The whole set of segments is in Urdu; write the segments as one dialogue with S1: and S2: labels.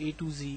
S1: A to Z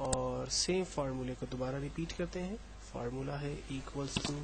S1: اور سیم فارمولے کو دوبارہ ریپیٹ کرتے ہیں. فارمولا ہے equals to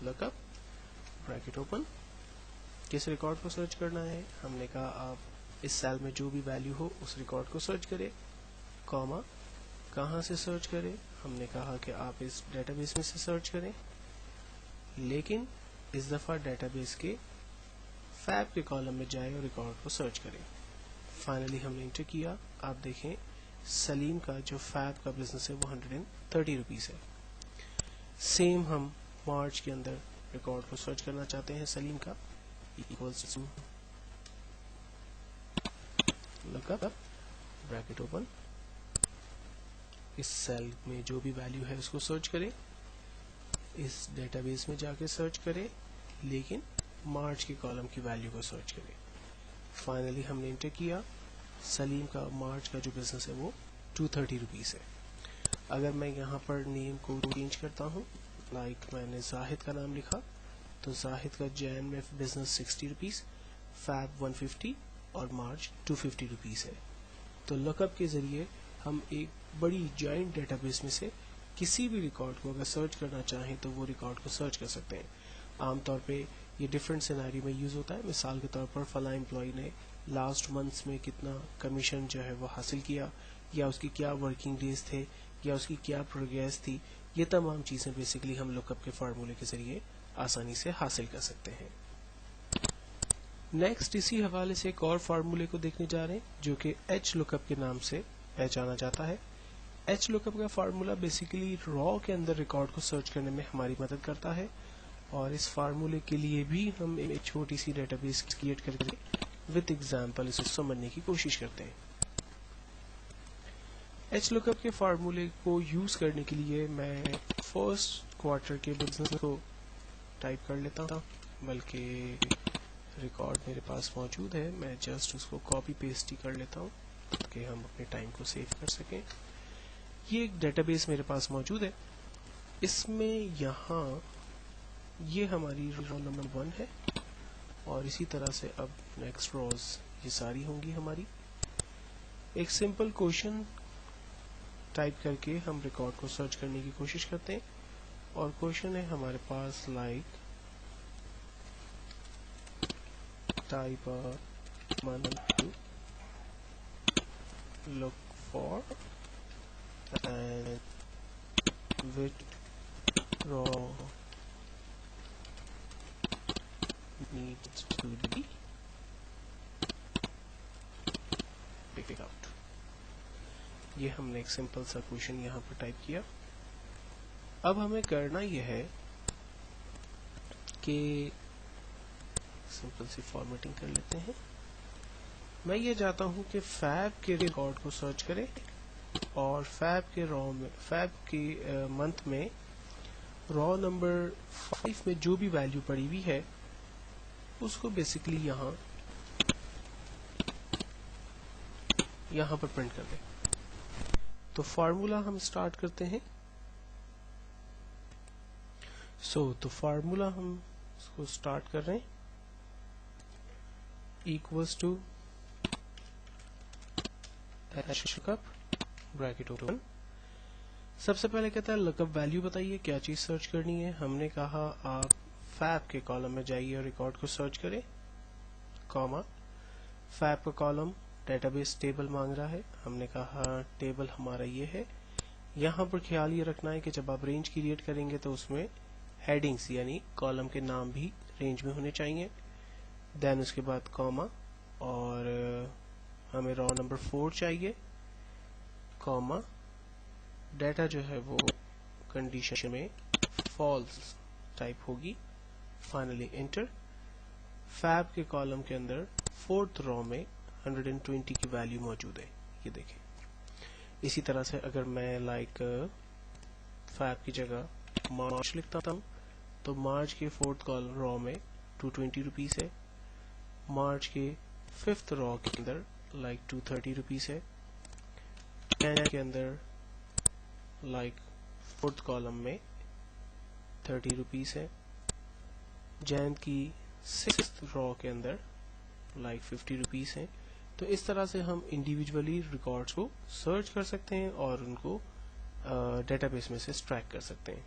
S1: look up bracket open. کس ریکارڈ کو سرچ کرنا ہے؟ ہم نے کہا آپ اس سیل میں جو بھی ویلیو ہو اس ریکارڈ کو سرچ کرے. کاما کہاں سے سرچ کرے؟ ہم نے کہا کہ آپ اس ڈیٹا بیس میں سے سرچ کریں، لیکن اس دفعہ ڈیٹا بیس کے فیب کے کالم میں جائے اور ریکارڈ کو سرچ کریں. فائنلی ہم نے انٹر کیا. آپ دیکھیں سلیم کا جو فیب کا بزنس ہے وہ 130 روپیز ہے. سیم ہم مارچ کے اندر ریکارڈ کو سرچ کرنا چاہتے ہیں سلیم کا. Equals to look up bracket open. اس سیل میں جو بھی ویلیو ہے اس کو سرچ کرے، اس ڈیٹا بیس میں جا کے سرچ کرے، لیکن مارچ کے کالم کی ویلیو کو سرچ کرے. فائنلی ہم نے انٹر کیا. سلیم کا مارچ کا جو بزنس ہے وہ 230 روپیز ہے. اگر میں یہاں پر نیم کو چینج کرتا ہوں، لائک میں نے زاہد کا نام لکھا، تو زاہد کا جین میں بزنس 60 روپیز، فیب 150 اور مارچ 250 روپیز ہے. تو لک اپ کے ذریعے ہم ایک بڑی جوائنٹ ڈیٹا بیس میں سے کسی بھی ریکارڈ کو اگر سرچ کرنا چاہیں تو وہ ریکارڈ کو سرچ کر سکتے ہیں. عام طور پہ یہ ڈفرینٹ سینیریو میں یوز ہوتا ہے. مثال کے طور پر فلاں امپلائی نے لاسٹ منتھس میں کتنا کمیشن جو ہے وہ حاصل کیا، یا اس کی کیا ورکنگ ڈیز تھے، یا اس کی کیا پروگریس تھی. یہ تمام چیزیں بیسیکلی ہم لک اپ کے فارمولے کے ذریعے آسانی سے حاصل کر سکتے ہیں. نیکسٹ اسی حوالے سے ایک اور فارمولے کو دیکھنے جا رہے ہیں جو کہ ایچ لک اپ کے نام سے پہچانا جاتا ہے. ایچ لک اپ کا فارمولا بیسیکلی را کے اندر ریکارڈ کو سرچ کرنے میں ہماری مدد کرتا ہے، اور اس فارمولے کے لیے بھی ہم ایک چھوٹی سی ڈیٹا بیس کریٹ کر کے وتھ ایگزامپل اسے سمجھنے کی کوشش کرتے ہیں. ایچ لک اپ کے فارمولے کو یوز کرنے کے لیے میں فرسٹ کوارٹر کے بزنس کو ٹائپ کر لیتا ہوں، بلکہ ریکارڈ میرے پاس موجود ہے، میں جسٹ اس کو کاپی پیسٹ ہی کر لیتا ہوں تاکہ ہم اپنے ٹائم کو سیو کر سکیں. یہ ایک ڈیٹا بیس میرے پاس موجود ہے. اس میں یہاں یہ ہماری رو نمبر 1 ہے، اور اسی طرح سے اب نیکسٹ روز یہ ساری ہوں گی ہماری. ایک سمپل کوشچن ٹائپ کر کے ہم ریکارڈ کو سرچ کرنے کی کوشش کرتے ہیں، اور کوشچن ہے ہمارے پاس like type look for and withdraw needs to be picked out. یہ ہم نے ایک سمپل سا کوشچن یہاں پر ٹائپ کیا. اب ہمیں کرنا یہ ہے کہ سمپل سی فارمیٹنگ کر لیتے ہیں. میں یہ چاہتا ہوں کہ فیب کے ریکارڈ کو سرچ کرے، اور فیب کے منتھ میں را نمبر 5 میں جو بھی ویلیو پڑی ہوئی ہے اس کو بیسیکلی یہاں پر پرنٹ کر دیں. تو فارمولا ہم سٹارٹ کرتے ہیں. تو فارمولا ہم اس کو سٹارٹ کر رہے ہیں equals to look up bracket open. سب سے پہلے کہتا ہے لک اپ ویلیو بتائیے کیا چیز سرچ کرنی ہے. ہم نے کہا آپ فیب کے کالم میں جائیے اور ریکارڈ کو سرچ کریں، کاما فیب کا کالم ڈیٹا بیس ٹیبل مانگ رہا ہے. ہم نے کہا ٹیبل ہمارا یہ ہے. یہاں پر خیال یہ رکھنا ہے کہ جب آپ رینج کریٹ کریں گے تو اس میں ہیڈنگز یعنی کالم کے نام بھی رینج میں ہونے چاہیے. دین اس کے بعد کاما، اور ہمیں را نمبر 4 چاہیے، کاما ڈیٹا جو ہے وہ کنڈیشن میں فالس ٹائپ ہوگی. Finally enter. فیب کے کالم کے اندر 4th را میں 120 کی ویلیو موجود ہے، یہ دیکھیں. اسی طرح سے اگر میں لائک فیب کی جگہ مارچ لکھتا ہوں تو مارچ کے 4th را میں 220 روپیز ہے. مارچ کے 5th را کے اندر لائک 230 روپیز ہے. جین کے اندر لائک 4th کالم میں 30 روپیز ہے. جین کی 6th را کے اندر لائک 50 روپیز ہے. تو اس طرح سے ہم انڈیویجولی ریکارڈز کو سرچ کر سکتے ہیں اور ان کو ڈیٹا بیس میں سے ایکسٹریکٹ کر سکتے ہیں.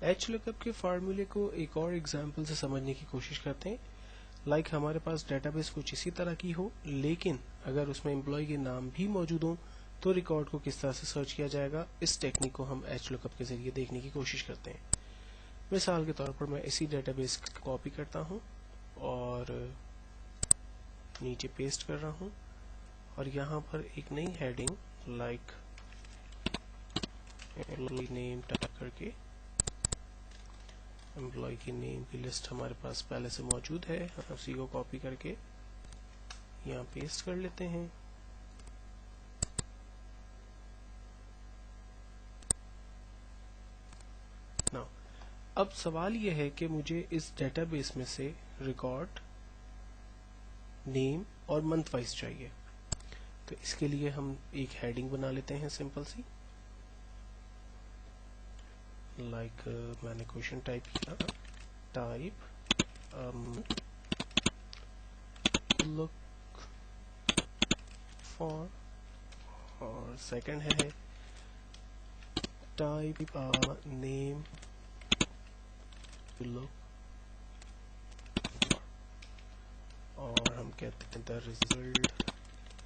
S1: ایچ لک اپ کے فارمولے کو ایک اور ایگزامپل سے سمجھنے کی کوشش کرتے ہیں. لائک ہمارے پاس ڈیٹا بیس کچھ اسی طرح کی ہو، لیکن اگر اس میں امپلائی کے نام بھی موجود ہوں تو ریکارڈ کو کس طرح سے سرچ کیا جائے گا، اس ٹیکنیک کو ہم ایچ لک اپ کے ذریعے دیکھنے کی کوشش کرتے ہیں. مثال کے طور پر میں اسی ڈیٹا بیس کاپی کرتا ہوں اور نیچے پیسٹ کر رہا ہوں، اور یہاں پر ایک نئی heading like employee name type کر کے، امپلائی کی نیم کی لسٹ ہمارے پاس پہلے سے موجود ہے، ہم اسی کو کاپی کر کے یہاں پیسٹ کر لیتے ہیں. اب سوال یہ ہے کہ مجھے اس ڈیٹا بیس میں سے ریکارڈ نیم اور منتھ وائز چاہیے. تو اس کے لیے ہم ایک ہیڈنگ بنا لیتے ہیں سمپل سی، لائک میں نے کوشچن ٹائپ کیا، ٹائپ لک فار، اور سیکنڈ ہے ٹائپ نیم لک، اور ہم کہتے ہیں دا ریزلٹ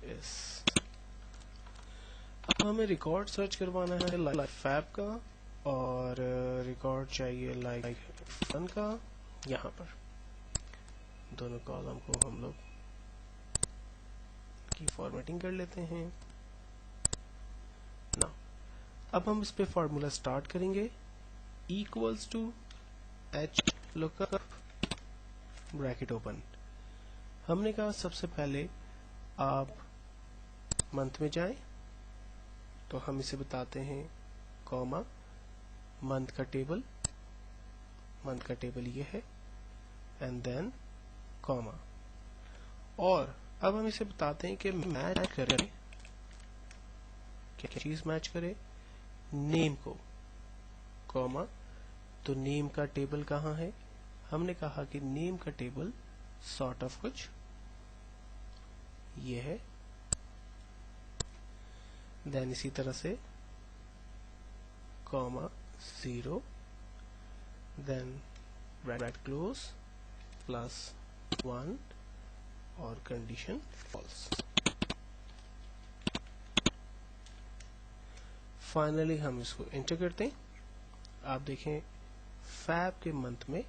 S1: اس. اب ہمیں ریکارڈ سرچ کروانا ہے لائک فیب کا، اور ریکارڈ چاہیے لائک فن کا. یہاں پر دونوں کالم کو ہم لوگ کی فارمیٹنگ کر لیتے ہیں. اب ہم اس پہ فارمولا سٹارٹ کریں گے، equals to H look up bracket open. ہم نے کہا سب سے پہلے آپ منتھ میں جائیں، تو ہم اسے بتاتے ہیں کوما منتھ کا ٹیبل، منتھ کا ٹیبل یہ ہے، اینڈ دین کوما. اور اب ہم اسے بتاتے ہیں کہ میچ کرے، کیا چیز میچ کرے، نیم کو، کوما. تو نیم کا ٹیبل کہاں ہے؟ ہم نے کہا کہ نیم کا ٹیبل سارٹ آف کچھ یہ ہے. دین اسی طرح سے کوما 0، دین بریکٹ کلوز پلس 1 اور کنڈیشن فالس. فائنلی ہم اس کو انٹر کرتے ہیں. آپ دیکھیں فیب کے منتھ میں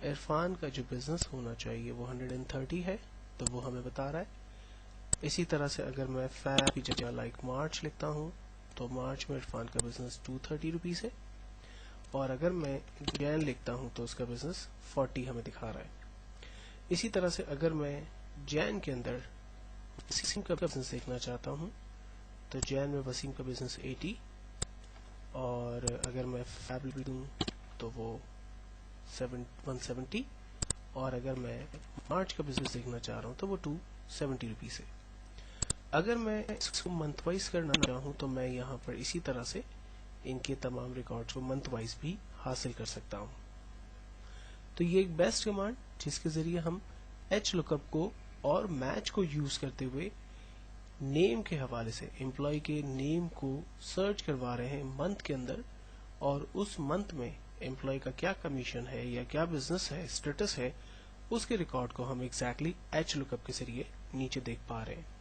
S1: عرفان کا جو بزنس ہونا چاہیے وہ 130 ہے، تو وہ ہمیں بتا رہا ہے. اسی طرح سے اگر میں فیب کی جگہ لائک مارچ لکھتا ہوں تو مارچ میں عرفان کا بزنس 230 روپیز ہے، اور اگر میں جین لکھتا ہوں تو اس کا بزنس 40 ہمیں دکھا رہا ہے. اسی طرح سے اگر میں جین کے اندر وسیم کا بزنس دیکھنا چاہتا ہوں تو جین میں وسیم کا بزنس 80، اور اگر میں فیب لوں تو وہ 170، اور اگر میں مارچ کا بزنس دیکھنا چاہ رہا ہوں تو وہ 270 روپیز ہے. اگر میں اس کو منتھ وائز کرنا چاہوں تو میں یہاں پر اسی طرح سے ان کے تمام ریکارڈز کو منتھ وائز بھی حاصل کر سکتا ہوں. تو یہ ایک بیسٹ کمانڈ جس کے ذریعے ہم ایچ لک اپ کو اور میچ کو یوز کرتے ہوئے نیم کے حوالے سے امپلائی کے نیم کو سرچ کروا رہے ہیں منتھ کے اندر، اور اس منتھ میں امپلائی کا کیا کمیشن ہے یا کیا بزنس ہے، اسٹیٹس ہے، اس کے ریکارڈ کو ہم ایگزیکٹلی ایچ لک اپ کے ذریعے نیچے دیکھ پا رہے ہیں.